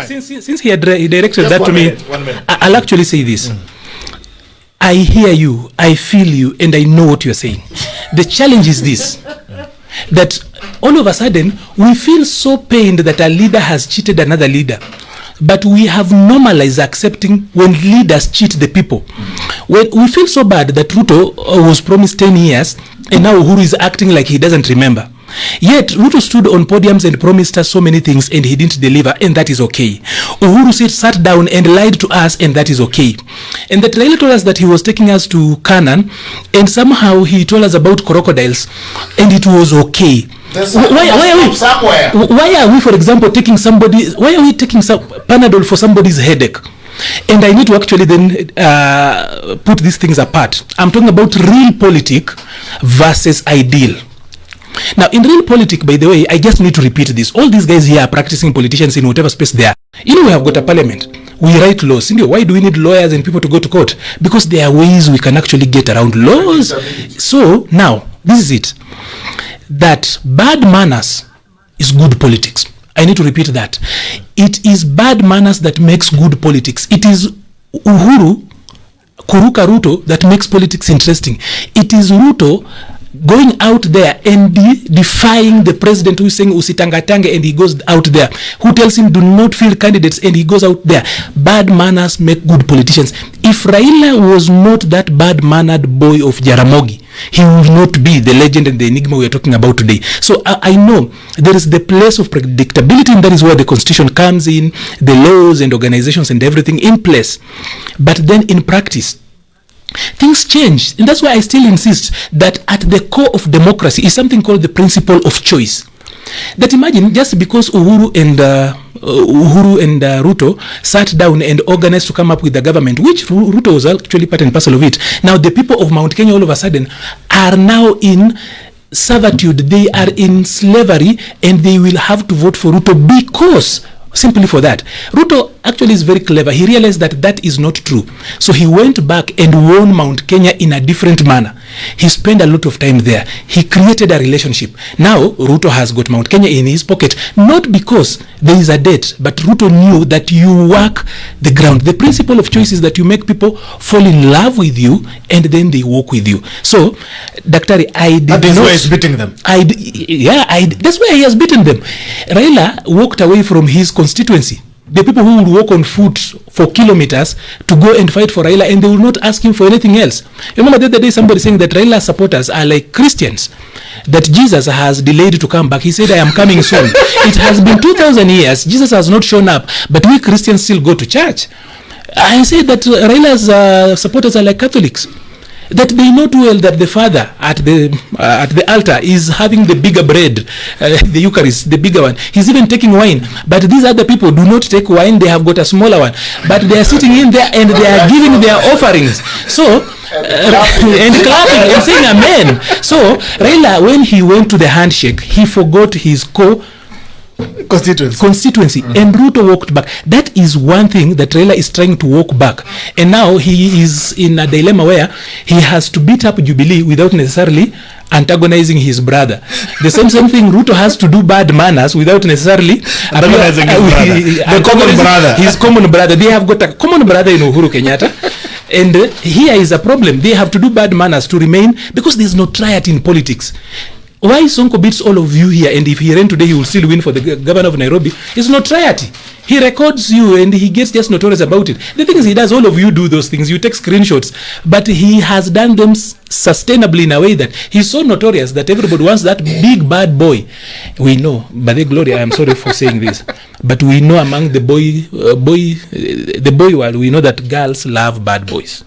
Since he directed just that to me, 1 minute. I'll actually say this. I hear you, I feel you, and I know what you're saying. The challenge is this, that all of a sudden, we feel so pained that a leader has cheated another leader. But we have normalized accepting when leaders cheat the people. When we feel so bad that Ruto was promised 10 years, and now Uhuru is acting like he doesn't remember. Yet Ruto stood on podiums and promised us so many things, and he didn't deliver, and that is okay. Uhuru sat down and lied to us, and that is okay. And that Raila told us that he was taking us to Canaan, and somehow he told us about crocodiles, and it was okay. Why are we, for example, taking somebody? Why are we taking some Panadol for somebody's headache? And I need to actually then put these things apart. I'm talking about real politic versus ideal. Now, in real politics, by the way, I just need to repeat this. All these guys here are practicing politicians in whatever space they are. You know, we have got a parliament. We write laws. You know, why do we need lawyers and people to go to court? Because there are ways we can actually get around laws. So, now, this is it. That bad manners is good politics. I need to repeat that. It is bad manners that makes good politics. It is Uhuru, Kuruka Ruto that makes politics interesting. It is Ruto going out there and defying the president who is saying usitangatange, and he goes out there, who tells him do not field candidates, and he goes out there. Bad manners make good politicians. If Raila was not that bad-mannered boy of Jaramogi, he will not be the legend and the enigma we are talking about today. So I know there is the place of predictability, and that is where the constitution comes in, the laws and organizations and everything in place. But then in practice, things change. And that's why I still insist that at the core of democracy is something called the principle of choice. That imagine just because Uhuru and Ruto sat down and organized to come up with the government, which Ruto was actually part and parcel of it. Now the people of Mount Kenya all of a sudden are now in servitude. They are in slavery, and they will have to vote for Ruto because simply for that. Ruto actually is very clever. He realized that that is not true. So he went back and won Mount Kenya in a different manner. He spent a lot of time there. He created a relationship. Now, Ruto has got Mount Kenya in his pocket, not because there is a debt, but Ruto knew that you work the ground. The principle of choice is that you make people fall in love with you, and then they walk with you. So, Daktari, That is why he's beating them. That's why he has beaten them. Raila walked away from his constituency. The people who would walk on foot for kilometers to go and fight for Raila, and they will not ask him for anything else. You remember the other day somebody saying that Raila supporters are like Christians, that Jesus has delayed to come back. He said, I am coming soon. It has been 2,000 years. Jesus has not shown up, but we Christians still go to church. I say that Raila's supporters are like Catholics, that they know too well that the father at the altar is having the bigger bread, the Eucharist, the bigger one. He's even taking wine. But these other people do not take wine. They have got a smaller one. But they are sitting in there and they are giving their offerings. So, and clapping and saying amen. So, Raila, when he went to the handshake, he forgot his constituency. And Ruto walked back. That is one thing that Raila is trying to walk back. And now he is in a dilemma where he has to beat up Jubilee without necessarily antagonizing his brother. The same thing Ruto has to do bad manners without necessarily antagonizing his common brother. They have got a common brother in Uhuru Kenyatta. And here is a problem. They have to do bad manners to remain, because there is no triad in politics. Why Sonko beats all of you here, and if he ran today, he will still win for the governor of Nairobi? It's notoriety. He records you and he gets just notorious about it. The thing is, he does, all of you do those things. You take screenshots, but he has done them sustainably in a way that he's so notorious that everybody wants that big bad boy. We know, but the Gloria, I'm sorry for saying this, but we know among the boy world, we know that girls love bad boys.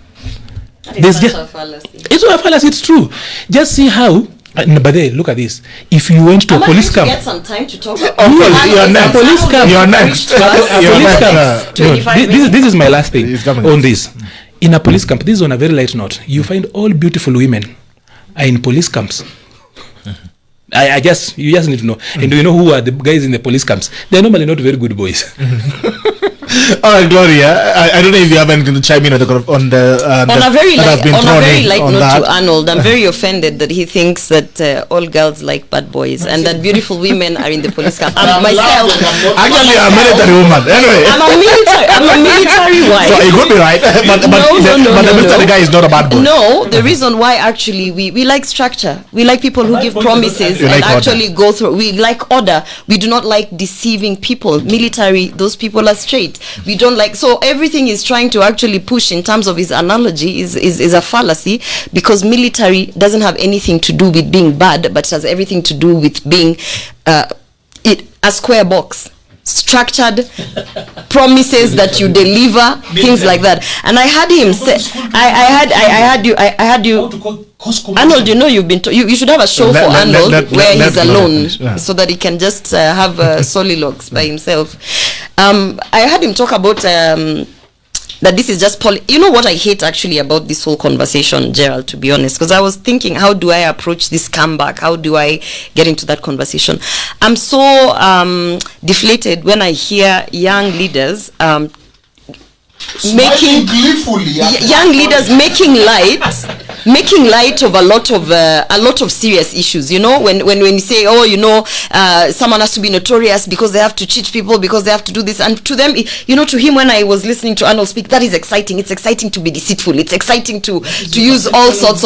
It's a fallacy. It's true. Just see how. But then, look at this. If you went to a police camp, get some time to talk about you're next. This is my last thing on this. In a police camp, this is on a very light note. You find all beautiful women are in police camps. You just need to know. And do you know who are the guys in the police camps? They're normally not very good boys. All right, Gloria. I don't know if you have anything to chime in on a very light note to Arnold. I'm very offended that he thinks that all girls like bad boys and that beautiful women are in the police camp. Myself, actually, I'm a military woman. Anyway, I'm a military wife. So you could be right, but the military guy is not a bad boy. No, the reason why actually we like structure. We like people who give promises and actually go through. We like order. We do not like deceiving people. Military, those people are straight. We don't like, so everything is trying to actually push in terms of his analogy is a fallacy, because military doesn't have anything to do with being bad, but it has everything to do with being a square box. Structured promises that you deliver, things like that. And I had him say, I had you Arnold, you know, you've been you should have a show for Arnold where he's alone, so that he can just have soliloquies by himself. I had him talk about that this is just you know what I hate actually about this whole conversation, Gerald, to be honest, because I was thinking, how do I approach this comeback? How do I get into that conversation? I'm so deflated when I hear young leaders making light of a lot of serious issues. You know, when you say, oh, you know, someone has to be notorious because they have to cheat people, because they have to do this, and to them, you know, to him, when I was listening to Arnold speak, that is exciting. It's exciting to be deceitful. It's exciting to use all sorts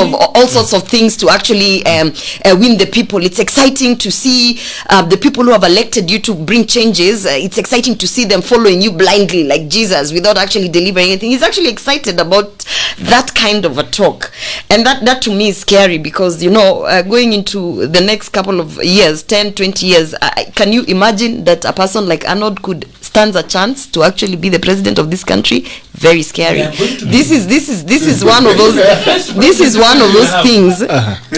of things to actually win the people. It's exciting to see the people who have elected you to bring changes. It's exciting to see them following you blindly like Jesus without actually delivering anything. He's actually excited about that kind of a talk, and that to me is scary, because, you know, going into the next couple of years, 10, 20 years, can you imagine that a person like Arnold could stand a chance to actually be the president of this country? Very scary. This is one of those things.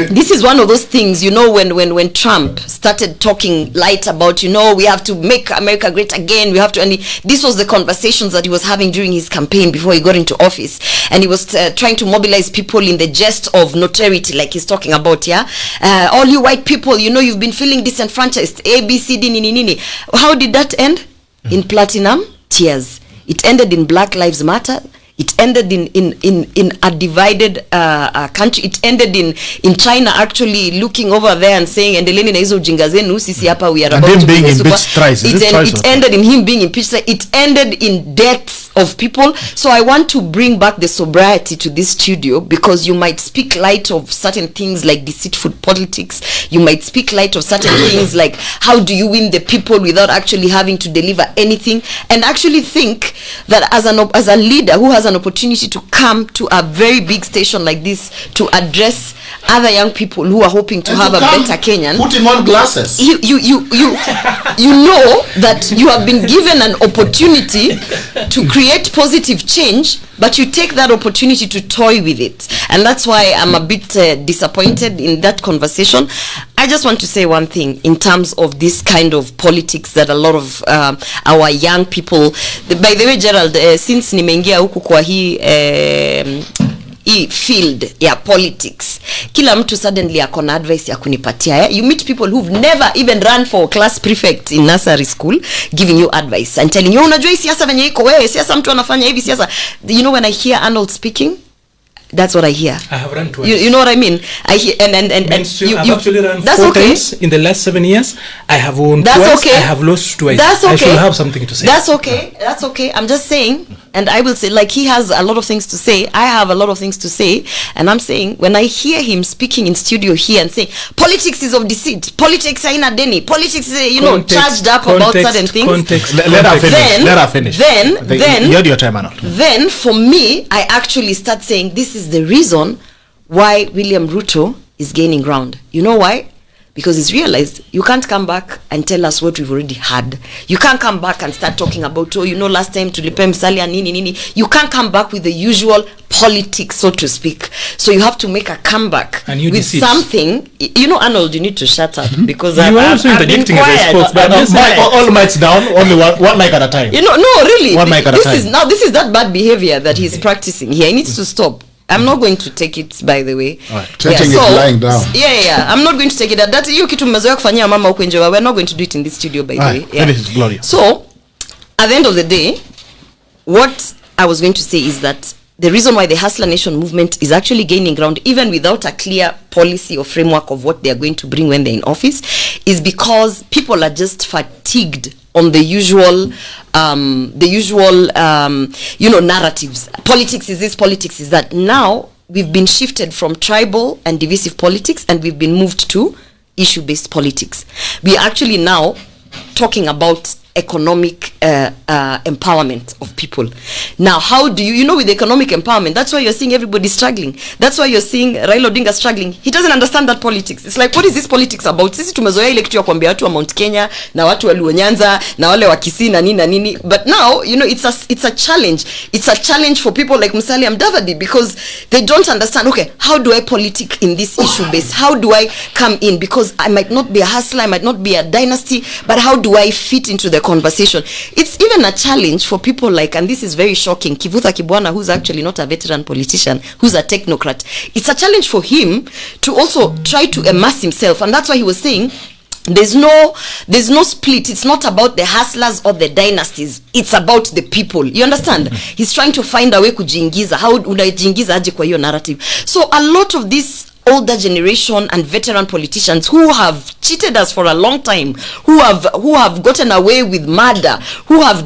This is one of those things, you know, when Trump started talking light about, you know, we have to make America great again, we have to, and this was the conversations that he was having during his campaign before he got into office, and he was trying to mobilize people in the jest of notoriety, like he's talking about. All you white people, you know, you've been feeling disenfranchised, A, B, C, D, nini. How did that end? In platinum tears. It ended in Black Lives Matter. It ended in a divided country. It ended in China actually looking over there and saying, endeleni na hizo ujinga zenu, sisi hapa we are about to be It ended in him being impeached. It ended in deaths of people. So I want to bring back the sobriety to this studio, because you might speak light of certain things like deceitful politics. You might speak light of certain things like, how do you win the people without actually having to deliver anything, and actually think that as a leader who has an opportunity to come to a very big station like this to address other young people who are hoping to have a better Kenyan, putting on glasses, you know that you have been given an opportunity to create positive change, but you take that opportunity to toy with it. And that's why I'm a bit disappointed in that conversation. I just want to say one thing in terms of this kind of politics that a lot of our young people, by the way, Gerald, since nimeingia huku kwa hii field ya politics, kila mtu suddenly akona advice ya kunipatia. You meet people who've never even run for class prefect in nursery school giving you advice and telling you, unajua hii siasa venye iko wewe, siasa mtu anafanya hivi siasa. You know, when I hear Arnold speaking, that's what I hear. I have run twice. You know what I mean? I hear and I've actually run 4 times in the last 7 years. I have won twice. Okay. I have lost twice. That's okay. I should have something to say. That's okay. That's okay. I'm just saying, and I will say, like, he has a lot of things to say. I have a lot of things to say, and I'm saying, when I hear him speaking in studio here and saying politics is of deceit, politics haina deni, politics is, you know, charged up about certain things. Let her finish. Then you had your time, Arnold. Then for me, I actually start saying this is the reason why William Ruto is gaining ground. You know why? Because he's realized you can't come back and tell us what we've already had. You can't come back and start talking about, oh, you know, last time tulipe msalia nini. You can't come back with the usual politics, so to speak. So you have to make a comeback with something. You know, Arnold, you need to shut up, because I'm interjecting as I spoke. But all mics down, only one mic at a time. You know, no, really. One mic at a time. This is that bad behavior that he's practicing here. He needs to stop. I'm not going to take it, by the way. Taking it lying down. Yeah. I'm not going to take it. That hiyo kitu mmezoea kufanyia mama huko nje. We're not going to do it in this studio, by the way. Finish, Gloria. So, at the end of the day, what I was going to say is that the reason why the Hustler Nation movement is actually gaining ground, even without a clear policy or framework of what they are going to bring when they're in office, is because people are just fatigued on the usual narratives. Politics is this, politics is that. Now we've been shifted from tribal and divisive politics, and we've been moved to issue-based politics. We are actually now talking about economic empowerment of people. Now, how do you know with economic empowerment, that's why you're seeing everybody struggling. That's why you're seeing Raila Odinga struggling. He doesn't understand that politics. It's like, what is this politics about? Sisi tumezoea ile kitu ya kuambia watu wa Mount Kenya na watu wa Luo Nyanza na wale wa Kisii na nini na nini. But now, it's a challenge. It's a challenge for people like Musalia Mudavadi, because they don't understand, okay, how do I politic in this issue base? How do I come in? Because I might not be a hustler, I might not be a dynasty, but how do I fit into the conversation? It's even a challenge for people like, and this is very shocking, Kivutha Kibwana, who's actually not a veteran politician, who's a technocrat. It's a challenge for him to also try to immerse himself, and that's why he was saying there's no split. It's not about the hustlers or the dynasties, it's about the people. You understand? He's trying to find a way kujiingiza. How unajiingiza aje kwa hiyo narrative? So a lot of this older generation and veteran politicians who have cheated us for a long time, who have gotten away with murder, who have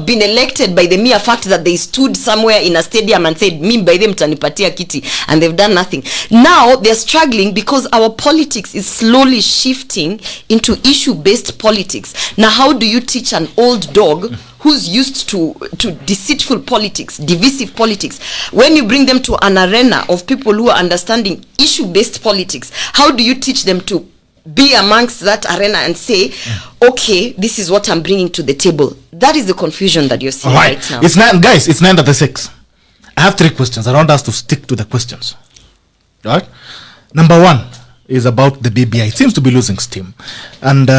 been elected by the mere fact that they stood somewhere in a stadium and said, "Mi by them mtanipatia kiti," and they've done nothing. Now they're struggling because our politics is slowly shifting into issue-based politics. Now, how do you teach an old dog who's used to deceitful politics, divisive politics, when you bring them to an arena of people who are understanding issue-based politics? How do you teach them to be amongst that arena and say, okay, this is what I'm bringing to the table? That is the confusion that you're seeing right now. It's 9:06. I have 3 questions. I want us to stick to the questions. Right? Number 1 is about the BBI. It seems to be losing steam, and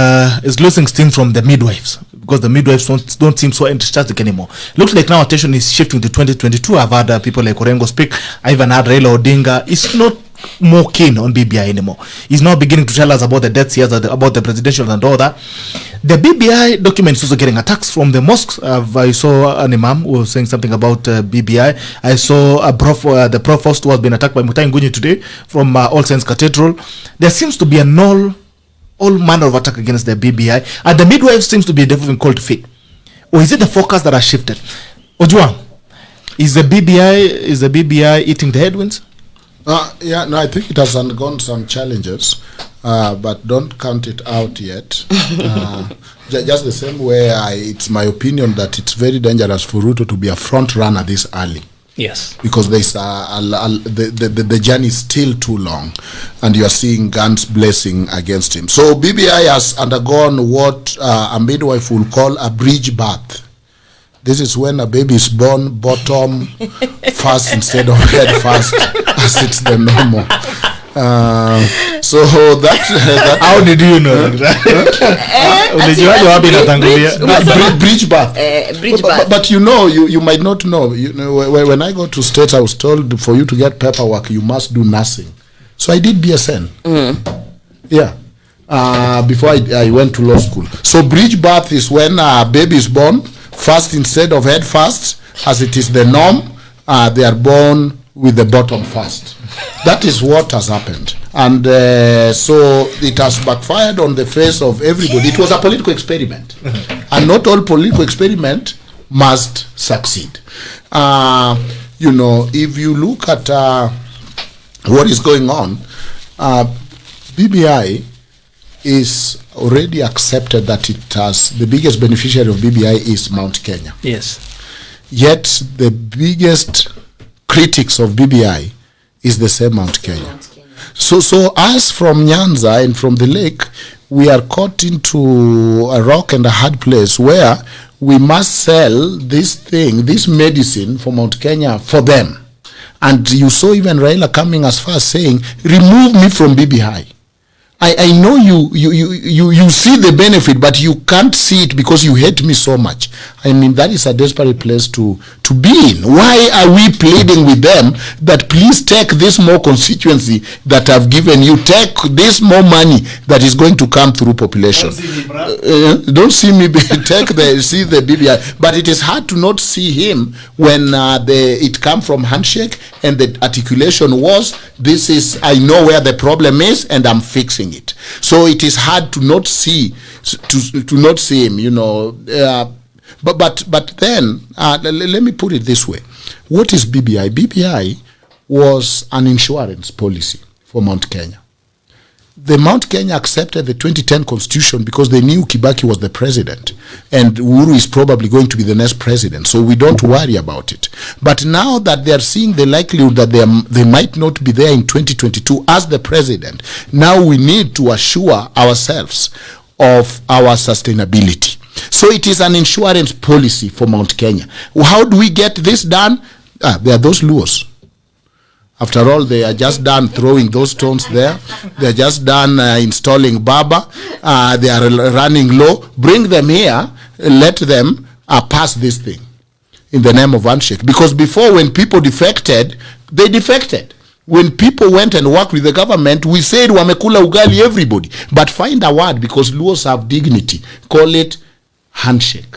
it's losing steam from the midwives, because the midwives don't seem so enthusiastic anymore. Looks like now attention is shifting to 2022. I've had people like Orengo speak. I even had Raila Odinga. It's not more keen on BBI anymore. He's now beginning to tell us about the deaths he has, about the presidential and all that. The BBI document is also getting attacks from the mosques. I saw an imam who was saying something about BBI. I saw the provost who has been attacked by Mutai Ngunyi today from All Saints Cathedral. There seems to be all manner of attack against the BBI, and the midwife seems to be even cold feet. Or is it the focus that has shifted? Ojwang, is the BBI eating the headwinds? I think it has undergone some challenges, but don't count it out yet. Just the same way, it's my opinion that it's very dangerous for Ruto to be a front runner this early. Yes, because there's the journey is still too long, and you are seeing guns blazing against him. So BBI has undergone what a midwife will call a bridge birth. This is when a baby is born bottom first instead of head first, as it's the normal. So that how did you know bridge birth? But you might not know. When I go to States, I was told for you to get paperwork, you must do nursing. So I did BSN. Before I went to law school. So bridge birth is when a baby is born first instead of head first, as it is the norm. They are born with the bottom first. That is what has happened, and so it has backfired on the face of everybody. It was a political experiment, and not all political experiment must succeed. If you look at what is going on, BBI is already accepted that it has the biggest beneficiary of BBI is Mount Kenya. Yes. Yet the biggest critics of BBI is the same Mount Kenya. So us from Nyanza and from the lake, we are caught into a rock and a hard place where we must sell this medicine for Mount Kenya for them. And you saw even Raila coming as far as saying, remove me from BBI. I know you see the benefit, but you can't see it because you hate me so much. I mean, that is a desperate place to to be in? Why are we pleading with them that please take this more constituency that I've given you, take this more money that is going to come through population? Don't see me, see the BBI. But it is hard to not see him when it come from handshake and the articulation was, this is, I know where the problem is and I'm fixing it. So it is hard to not see, to not see him, you know. But then, let me put it this way. What is BBI? BBI was an insurance policy for Mount Kenya. The Mount Kenya accepted the 2010 constitution because they knew Kibaki was the president and Uhuru is probably going to be the next president, so we don't worry about it. But now that they are seeing the likelihood that they might not be there in 2022 as the president, now we need to assure ourselves of our sustainability. So it is an insurance policy for Mount Kenya. How do we get this done? There are those Luos. After all, they are just done throwing those stones there. They are just done installing Baba. They are running low. Bring them here. Let them pass this thing in the name of handshake. Because before, when people defected, they defected. When people went and worked with the government, we said, wamekula ugali everybody. But find a word, because Luos have dignity. Call it handshake.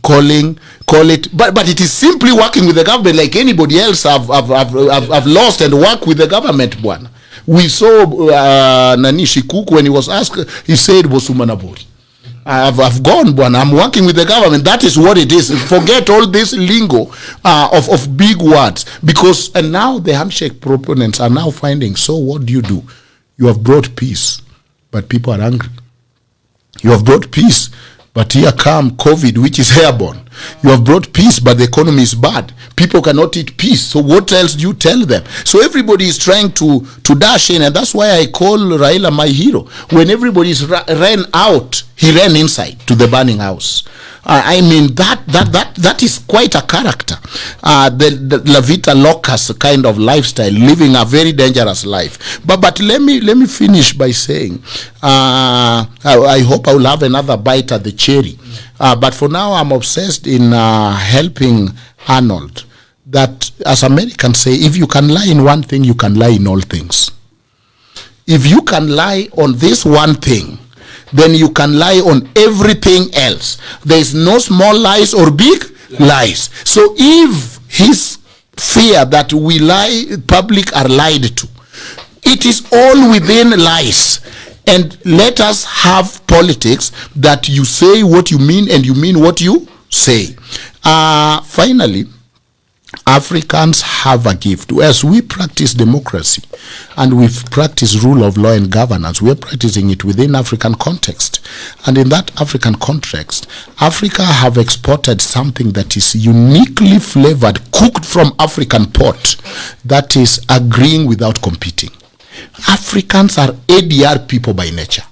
Call it, but it is simply working with the government like anybody else have lost and work with the government, bwana. We saw Nani Shikuku, when he was asked, he said, Bosumanabori. I've gone, bwana. I'm working with the government. That is what it is. Forget all this lingo of big words. Because, and now the handshake proponents are now finding, so what do? You have brought peace, but people are angry. You have brought peace, but here come COVID, which is airborne. You have brought peace, but the economy is bad. People cannot eat peace. So what else do you tell them? So everybody is trying to dash in, and that's why I call Raila my hero. When everybody ran out, he ran inside to the burning house. I mean, that is quite a character. The La Vita Locus kind of lifestyle, living a very dangerous life. But let me finish by saying, I hope I will have another bite at the cherry. But for now, I'm obsessed in helping Arnold. That, as Americans say, if you can lie in one thing, you can lie in all things. If you can lie on this one thing, then you can lie on everything else. There is no small lies or big lies. So if his fear that we lie, public are lied to, it is all within lies. And let us have politics that you say what you mean and you mean what you say. Finally, Africans have a gift. As we practice democracy and we practice rule of law and governance, we are practicing it within African context. And in that African context, Africa have exported something that is uniquely flavored, cooked from African pot, that is agreeing without competing. Africans are ADR people by nature.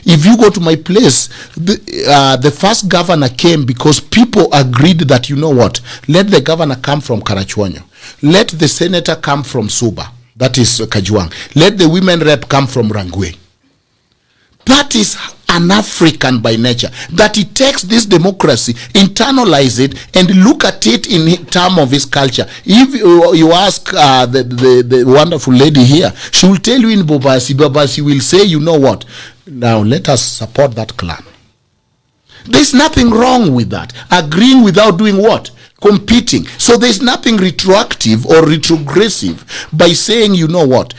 If you go to my place, the first governor came because people agreed that, you know what, let the governor come from Karachuonyo. Let the senator come from Suba, that is Kajwang. Let the women rep come from Rangwe. That is an African by nature, that he takes this democracy, internalize it, and look at it in terms of his culture. If you ask the wonderful lady here, she will tell you in Babasi will say, you know what, now let us support that clan. There's nothing wrong with that. Agreeing without doing what? Competing. So there's nothing retroactive or retrogressive by saying, you know what,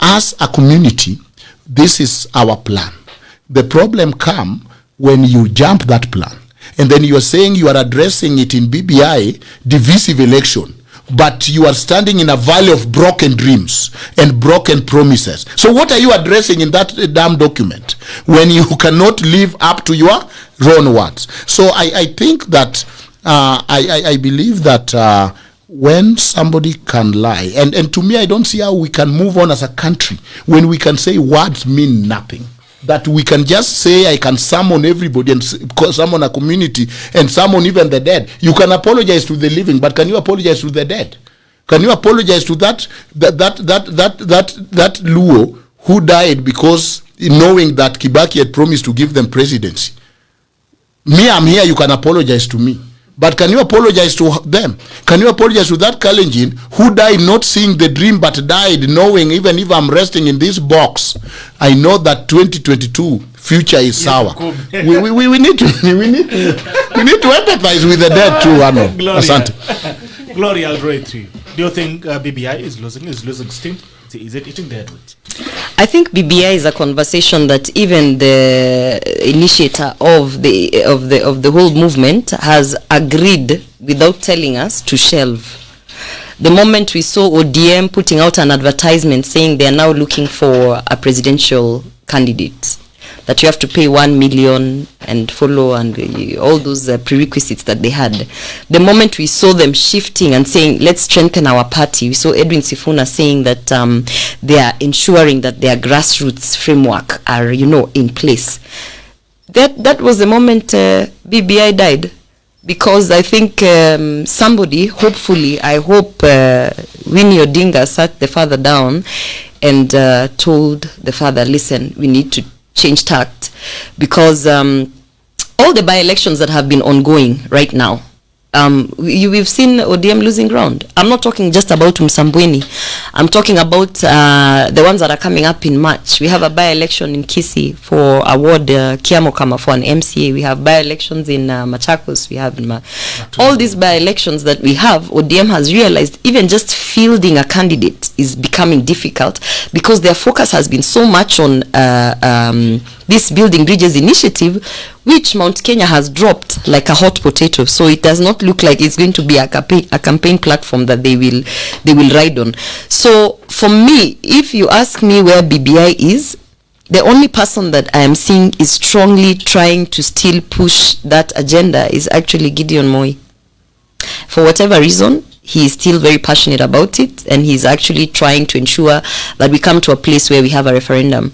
as a community, this is our plan. The problem comes when you jump that plan. And then you are saying you are addressing it in BBI, divisive election. But you are standing in a valley of broken dreams and broken promises. So what are you addressing in that damn document when you cannot live up to your own words? So I think that, I believe that when somebody can lie, and to me I don't see how we can move on as a country when we can say words mean nothing. That we can just say, I can summon everybody and summon a community and summon even the dead. You can apologize to the living, but can you apologize to the dead? Can you apologize to that Luo who died because knowing that Kibaki had promised to give them presidency? Me, I'm here, you can apologize to me. But can you apologize to them? Can you apologize to that Kalenjin who died not seeing the dream but died knowing even if I'm resting in this box, I know that 2022 future is sour. We need to empathize with the dead too, Arnold. Asante. Gloria, I'll draw it to you. Do you think BBI is losing steam? Is it eating the headwinds? I think BBI is a conversation that even the initiator of the whole movement has agreed without telling us to shelve. The moment we saw ODM putting out an advertisement saying they are now looking for a presidential candidate, that you have to pay 1 million and follow and all those prerequisites that they had. The moment we saw them shifting and saying, let's strengthen our party, we saw Edwin Sifuna saying that they are ensuring that their grassroots framework are, in place. That was the moment BBI died. Because I think somebody, hopefully, I hope Winnie Odinga sat the father down and told the father, listen, we need to change tact, because all the by-elections that have been ongoing right now, we've seen ODM losing ground. I'm not talking just about Msambweni. I'm talking about the ones that are coming up in March. We have a by-election in Kisii for award Kiamo Kama for an MCA. We have by-elections in Machakos. We have all these by-elections that we have. ODM has realized even just fielding a candidate is becoming difficult because their focus has been so much on this Building Bridges initiative, which Mount Kenya has dropped like a hot potato. So it does not look like it's going to be a campaign platform that they will ride on. So for me, if you ask me where BBI is, the only person that I am seeing is strongly trying to still push that agenda is actually Gideon Moi. For whatever reason, he is still very passionate about it, and he's actually trying to ensure that we come to a place where we have a referendum.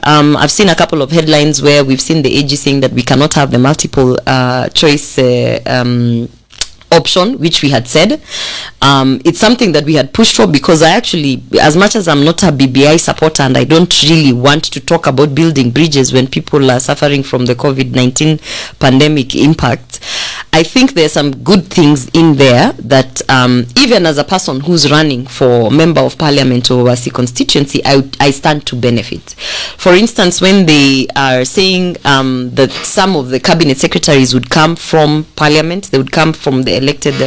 I've seen a couple of headlines where we've seen the AG saying that we cannot have the multiple choice option, which we had said. It's something that we had pushed for, because I actually, as much as I'm not a BBI supporter and I don't really want to talk about building bridges when people are suffering from the COVID-19 pandemic impact, I think there's some good things in there that even as a person who's running for member of parliament or Wasi constituency, I stand to benefit. For instance, when they are saying that some of the cabinet secretaries would come from parliament, they would come from the elected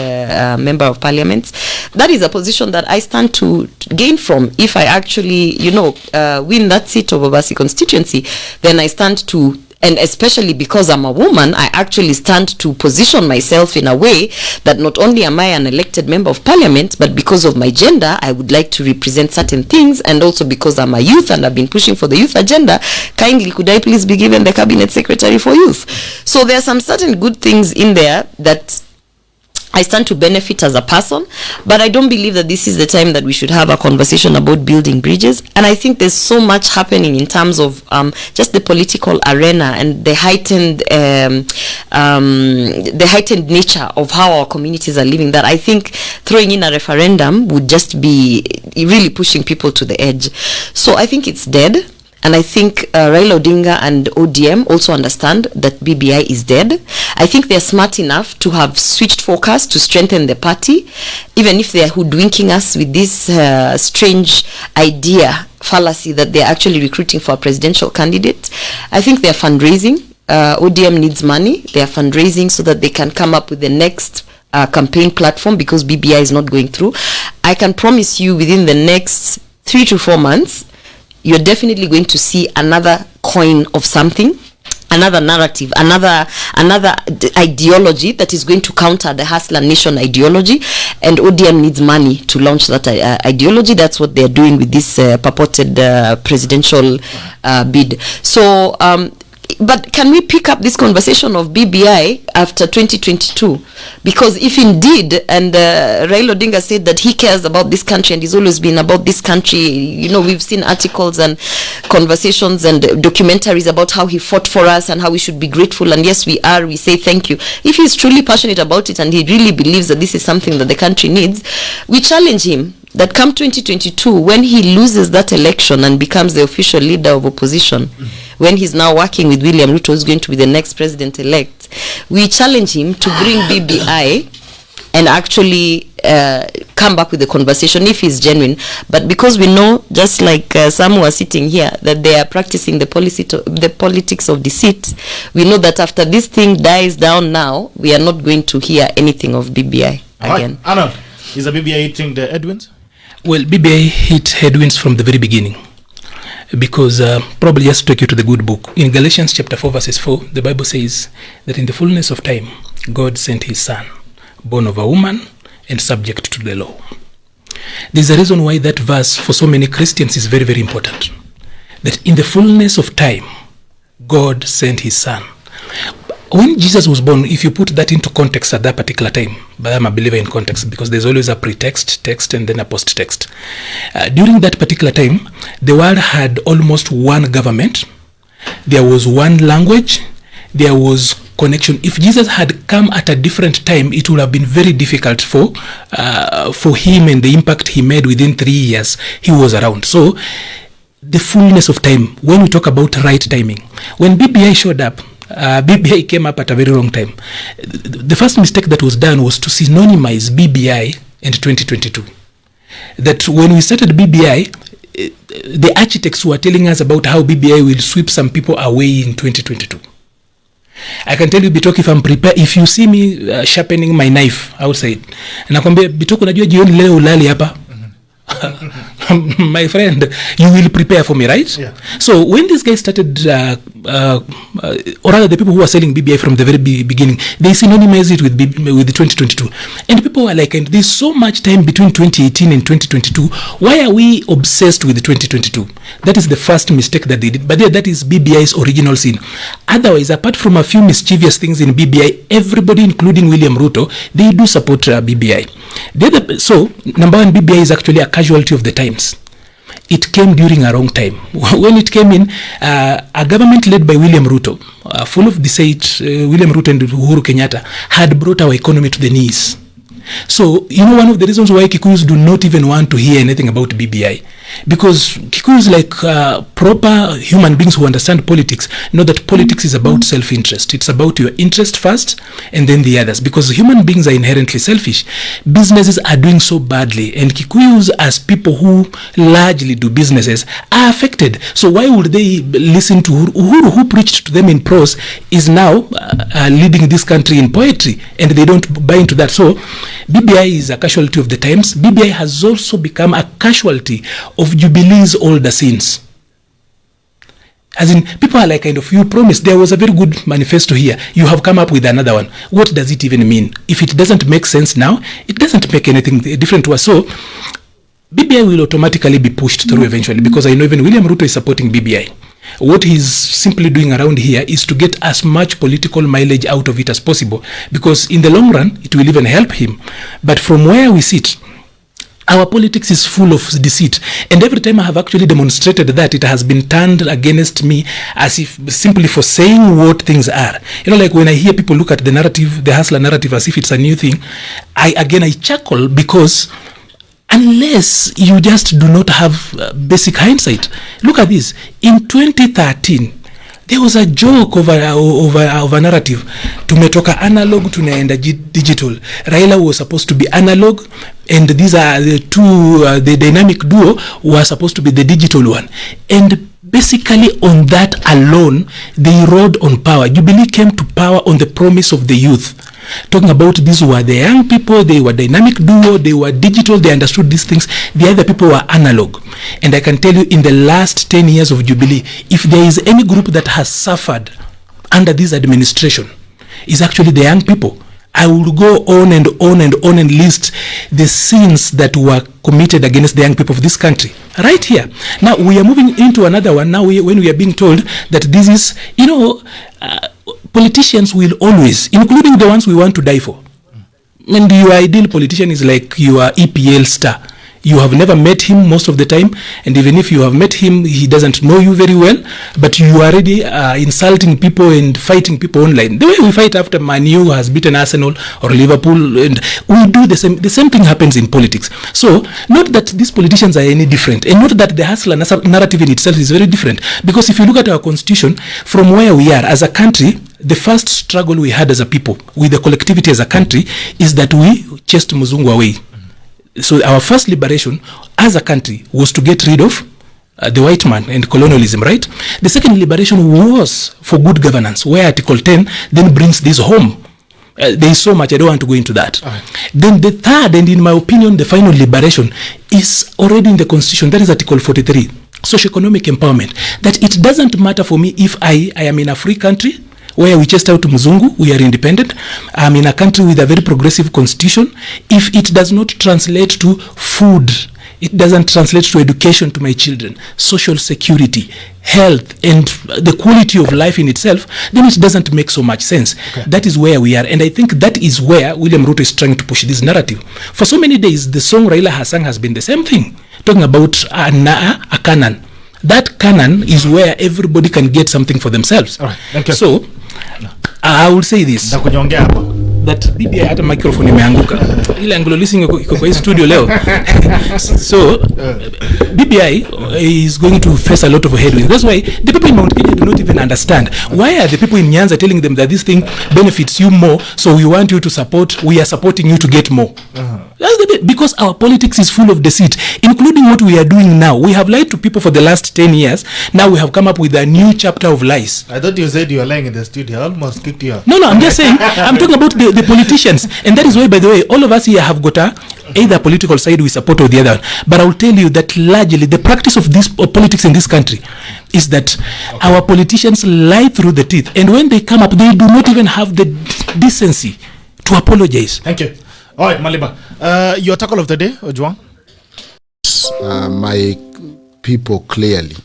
member of parliament, that is a position that I stand to gain from. If I actually, win that seat of Wasi constituency, then I stand to, and especially because I'm a woman, I actually stand to position myself in a way that not only am I an elected member of parliament, but because of my gender, I would like to represent certain things, and also because I'm a youth and I've been pushing for the youth agenda, kindly could I please be given the cabinet secretary for youth? So there are some certain good things in there that I stand to benefit as a person, but I don't believe that this is the time that we should have a conversation about building bridges. And I think there's so much happening in terms of just the political arena and the heightened nature of how our communities are living, that I think throwing in a referendum would just be really pushing people to the edge. So I think it's dead. And I think Raila Odinga and ODM also understand that BBI is dead. I think they're smart enough to have switched focus to strengthen the party, even if they're hoodwinking us with this strange idea, fallacy, that they're actually recruiting for a presidential candidate. I think they're fundraising. ODM needs money. They're fundraising so that they can come up with the next campaign platform, because BBI is not going through. I can promise you within the next 3 to 4 months, you're definitely going to see another coin of something, another narrative, another ideology that is going to counter the Hustler Nation ideology, and ODM needs money to launch that ideology. That's what they're doing with this purported presidential bid. So, but can we pick up this conversation of BBI after 2022? Because if indeed, and Raila Odinga said that he cares about this country and he's always been about this country, we've seen articles and conversations and documentaries about how he fought for us and how we should be grateful, and yes, we are, we say thank you. If he's truly passionate about it and he really believes that this is something that the country needs, we challenge him. that come 2022, when he loses that election and becomes the official leader of opposition, when he's now working with William Ruto, who's going to be the next president-elect, we challenge him to bring BBI and actually come back with the conversation if he's genuine. But because we know, just like some who are sitting here, that they are practicing the politics of deceit, we know that after this thing dies down now, we are not going to hear anything of BBI again. Arnold, is the BBI hitting the headwinds? Well, BBI hit headwinds from the very beginning. Because probably just to take you to the good book. In Galatians chapter 4 verses 4, the Bible says that in the fullness of time, God sent his son, born of a woman and subject to the law. There's a reason why that verse for so many Christians is very, very important. That in the fullness of time, God sent his son. When Jesus was born, if you put that into context at that particular time, but I'm a believer in context because there's always a pretext, text, and then a post-text. During that particular time, the world had almost one government. There was one language. There was connection. If Jesus had come at a different time, it would have been very difficult for him and the impact he made within 3 years he was around. So the fullness of time, when we talk about right timing, when BBI showed up, BBI came up at a very wrong time. The first mistake that was done was to synonymize BBI and 2022. That when we started BBI, the architects were telling us about how BBI will sweep some people away in 2022. I can tell you, Bitok, if I'm prepared, if you see me sharpening my knife outside, nakwambia Bitok, unajua jioni leo ulali hapa. My friend, you will prepare for me, right? Yeah. So when these guys started, or rather the people who were selling BBI from the very beginning, they synonymized it with the 2022. And people were like, and there's so much time between 2018 and 2022. Why are we obsessed with the 2022? That is the first mistake that they did. But that is BBI's original sin. Otherwise, apart from a few mischievous things in BBI, everybody, including William Ruto, they do support BBI. So, number one, BBI is actually a casualty of the times. It came during a wrong time. When it came in, a government led by William Ruto, full of deceit, William Ruto and Uhuru Kenyatta, had brought our economy to the knees. So, you know, one of the reasons why Kikuyus do not even want to hear anything about BBI, because Kikuyus, like proper human beings who understand politics, know that politics is about self-interest. It's about your interest first and then the others, because human beings are inherently selfish. Businesses are doing so badly, and Kikuyus, as people who largely do businesses, are affected. So why would they listen to Uhuru, who preached to them in prose, is now leading this country in poetry, and they don't buy into that. So BBI is a casualty of the times. BBI has also become a casualty of Jubilee's older sins. As in, people are like, kind of, you promised, there was a very good manifesto here, you have come up with another one. What does it even mean? If it doesn't make sense now, it doesn't make anything different to us. So BBI will automatically be pushed through eventually, because I know even William Ruto is supporting BBI. What he's simply doing around here is to get as much political mileage out of it as possible, because in the long run, it will even help him. But from where we sit, our politics is full of deceit. And every time I have actually demonstrated that, it has been turned against me as if simply for saying what things are. You know, like when I hear people look at the narrative, the hustler narrative, as if it's a new thing, I chuckle, because unless you just do not have basic hindsight. Look at this. In 2013, there was a joke over a narrative. Tumetoka analog tunaenda digital. Raila was supposed to be analog, and these are the two, the dynamic duo were supposed to be the digital one. And basically on that alone, they rode on power. Jubilee came to power on the promise of the youth. Talking about these were the young people, they were dynamic duo, they were digital, they understood these things. The other people were analog. And I can tell you, in the last 10 years of Jubilee, if there is any group that has suffered under this administration, is actually the young people. I will go on and on and on and list the sins that were committed against the young people of this country. Right here. Now, we are moving into another one. Now, when we are being told that this is, you know, politicians will always, including the ones we want to die for. And your ideal politician is like your EPL star. You have never met him most of the time, and even if you have met him, he doesn't know you very well, but you are already insulting people and fighting people online. The way we fight after Man U has beaten Arsenal or Liverpool, and we do the same. The same thing happens in politics. So, not that these politicians are any different, and not that the hustler narrative in itself is very different, because if you look at our constitution, from where we are as a country, the first struggle we had as a people with the collectivity as a country is that we chased Muzungu away. So our first liberation as a country was to get rid of the white man and colonialism, right? The second liberation was for good governance, where Article 10 then brings this home. There is so much, I don't want to go into that. Right. Then the third, and in my opinion, the final liberation is already in the Constitution. That is Article 43, socio-economic empowerment. That it doesn't matter for me if I am in a free country, where we chased out Muzungu, we are independent. I'm in a country with a very progressive constitution. If it does not translate to food, it doesn't translate to education to my children, social security, health, and the quality of life in itself, then it doesn't make so much sense. Okay. That is where we are. And I think that is where William Ruto is trying to push this narrative. For so many days, the song Raila has sung has been the same thing, talking about a canon. That canon is where everybody can get something for themselves. All right. Thank you. So, I will say this, that BBI hata microphone imeanguka ile angulo listening iko kwa studio leo. So BBI is going to face a lot of headwinds. That's why the people in Mount Kenya do not even understand. Why are the people in Nyanza telling them that this thing benefits you more, so we want you to support, we are supporting you to get more? That's the bit, because our politics is full of deceit, including what we are doing now. We have lied to people for the last 10 years. Now we have come up with a new chapter of lies. I thought you said you were lying in the studio. I almost kicked you out. No, I'm just saying, I'm talking about the politicians. And that is why, by the way, all of us here have got either political side we support or the other. But I will tell you that largely the practice of this politics in this country is that our politicians lie through the teeth. And when they come up, they do not even have the decency to apologize. Thank you. All right, Maliba. Your tackle of the day, Ojwang? My people clearly.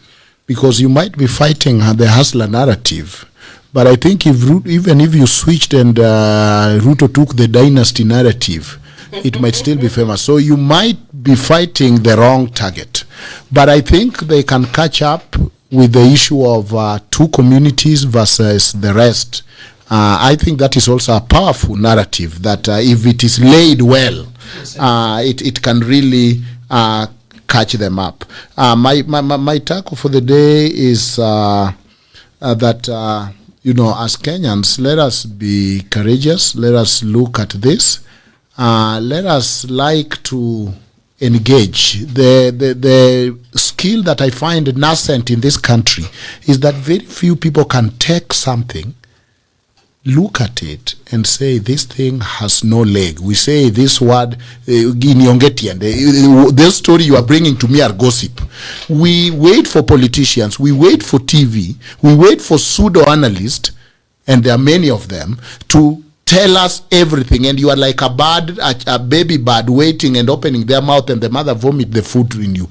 Because you might be fighting the hustler narrative. But I think even if you switched and Ruto took the dynasty narrative, it might still be famous. So you might be fighting the wrong target. But I think they can catch up with the issue of two communities versus the rest. I think that is also a powerful narrative that if it is laid well, it can really catch them up. My tackle for the day is that, as Kenyans, let us be courageous. Let us look at this. Let us like to engage. The skill that I find nascent in this country is that very few people can take something, look at it and say this thing has no leg. We say this word this story you are bringing to me are gossip. We wait for politicians, we wait for TV, we wait for pseudo analysts, and there are many of them, to tell us everything, and you are like a bird, a baby bird waiting and opening their mouth, and the mother vomit the food in you.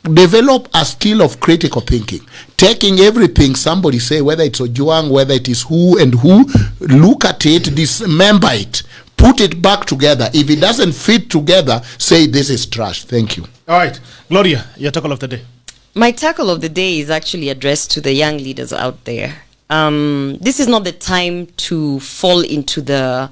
Develop a skill of critical thinking, taking everything somebody say, whether it's Ojwang, whether it is who and who, look at it, dismember it, put it back together. If it doesn't fit together, say this is trash. Thank you. All right, Gloria, your tackle of the day. My tackle of the day is actually addressed to the young leaders out there. This is not the time to fall into the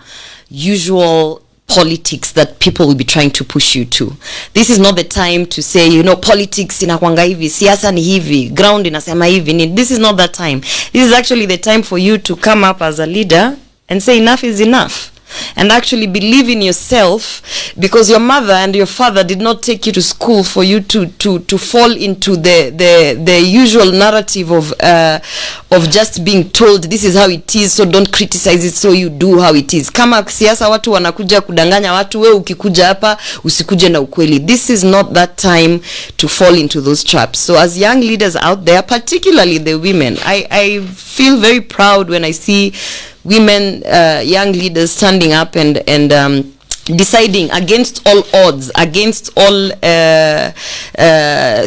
usual politics that people will be trying to push you to. This is not the time to say, politics inakwanga hivi, siasa ni hivi, ground inasema hivi. This is not that time. This is actually the time for you to come up as a leader and say enough is enough. And actually believe in yourself, because your mother and your father did not take you to school for you to fall into the usual narrative of just being told this is how it is, so don't criticize it, so you do how it is. Kama siasa watu wanakuja kudanganya watu, wewe ukikuja hapa usikuje na ukweli. This is not that time to fall into those traps. So as young leaders out there, particularly the women, I feel very proud when I see women, young leaders standing up and deciding against all odds, against all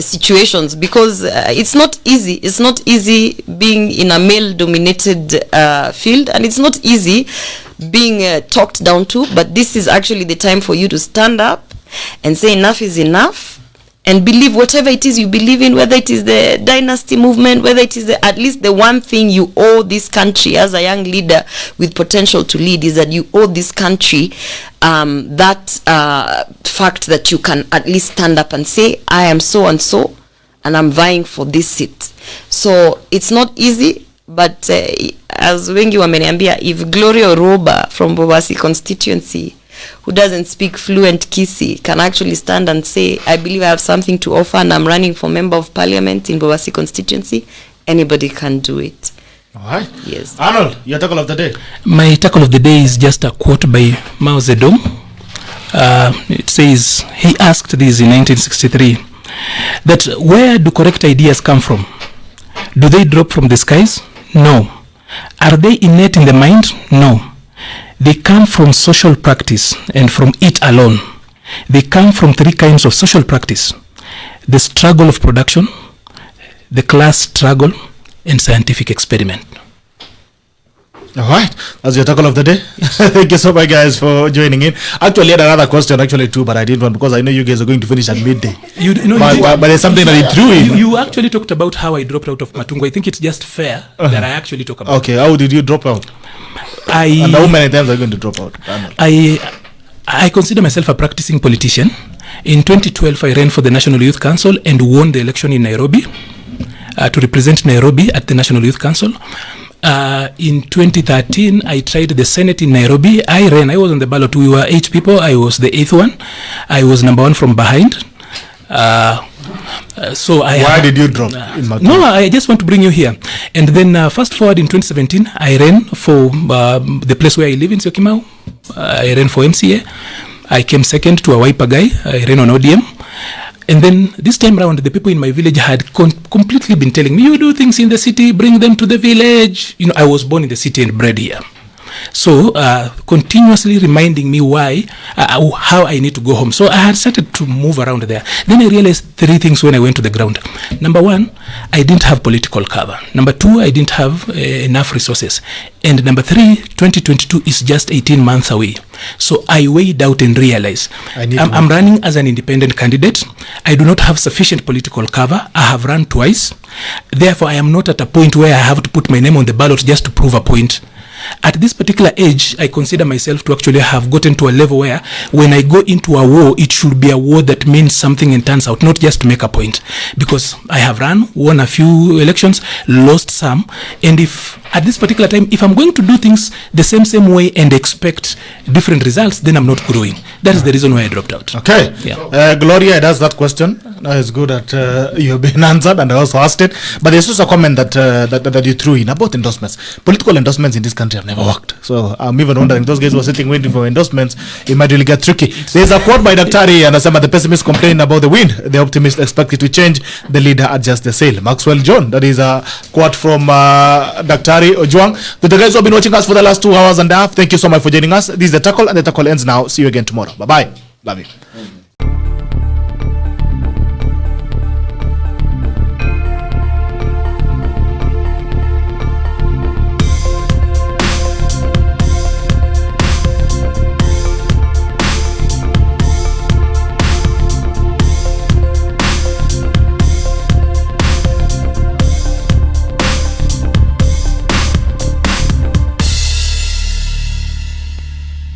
situations, because it's not easy. It's not easy being in a male-dominated field, and it's not easy being talked down to. But this is actually the time for you to stand up and say enough is enough, and believe whatever it is you believe in, whether it is the dynasty movement, whether it is at least the one thing you owe this country as a young leader with potential to lead is that you owe this country that fact that you can at least stand up and say, I am so and so, and I'm vying for this seat. So it's not easy, but as wengi wameniambia, if Gloria Orwoba from Bobasi constituency, who doesn't speak fluent Kisi, can actually stand and say, I believe I have something to offer and I'm running for member of parliament in Bobasi constituency, anybody can do it. All right. Yes. Arnold, your tackle of the day. My tackle of the day is just a quote by Mao Zedong. It says, he asked this in 1963, that where do correct ideas come from? Do they drop from the skies? No. Are they innate in the mind? No. They come from social practice and from it alone. They come from three kinds of social practice: the struggle of production, the class struggle, and scientific experiment. All right, that's your tackle of the day. Thank you so much, guys, for joining in. Actually, I had another question, actually, too, but I didn't want, because I know you guys are going to finish at midday. But there's something that it threw in. You actually talked about how I dropped out of Matungu. I think it's just fair that I actually talk about. Okay, how did you drop out? And how many times are you going to drop out? I consider myself a practicing politician. In 2012, I ran for the National Youth Council and won the election in Nairobi to represent Nairobi at the National Youth Council. In 2013, I tried the Senate in Nairobi. I was on the ballot. We were 8 people. I was the 8th one. I was number 1 from behind. Why did you drop? No, I just want to bring you here. And then fast forward in 2017, I ran for the place where I live in Syokimau. I ran for MCA. I came second to a Wiper guy. I ran on ODM. And then this time around, the people in my village had completely been telling me, you do things in the city, bring them to the village. You know, I was born in the city and bred here. So continuously reminding me how I need to go home. So I had started to move around there. Then I realized 3 things when I went to the ground. Number 1, I didn't have political cover. Number 2, I didn't have enough resources. And number 3, 2022 is just 18 months away. So I weighed out and realized I'm running as an independent candidate. I do not have sufficient political cover. I have run twice. Therefore, I am not at a point where I have to put my name on the ballot just to prove a point. At this particular age, I consider myself to actually have gotten to a level where when I go into a war, it should be a war that means something and turns out, not just to make a point. Because I have won a few elections, lost some, and if at this particular time, if I'm going to do things the same way and expect different results, then I'm not growing. That is the reason why I dropped out. Okay. Yeah. Gloria, it asked that question. It's good that you've been answered, and I also asked it. But there's also a comment that you threw in about endorsements. Political endorsements in this country have never worked. So I'm even wondering, those guys who are sitting waiting for endorsements, it might really get tricky. There's a quote by Daktari, and the pessimist complain about the wind. The optimist expect it to change. The leader adjust the sail. Maxwell John. That is a quote from Daktari Ojwang. To the guys who have been watching us for the last 2 hours and a half, thank you so much for joining us. This is The Tackle, and The Tackle ends now. See you again tomorrow. Bye-bye. Love you.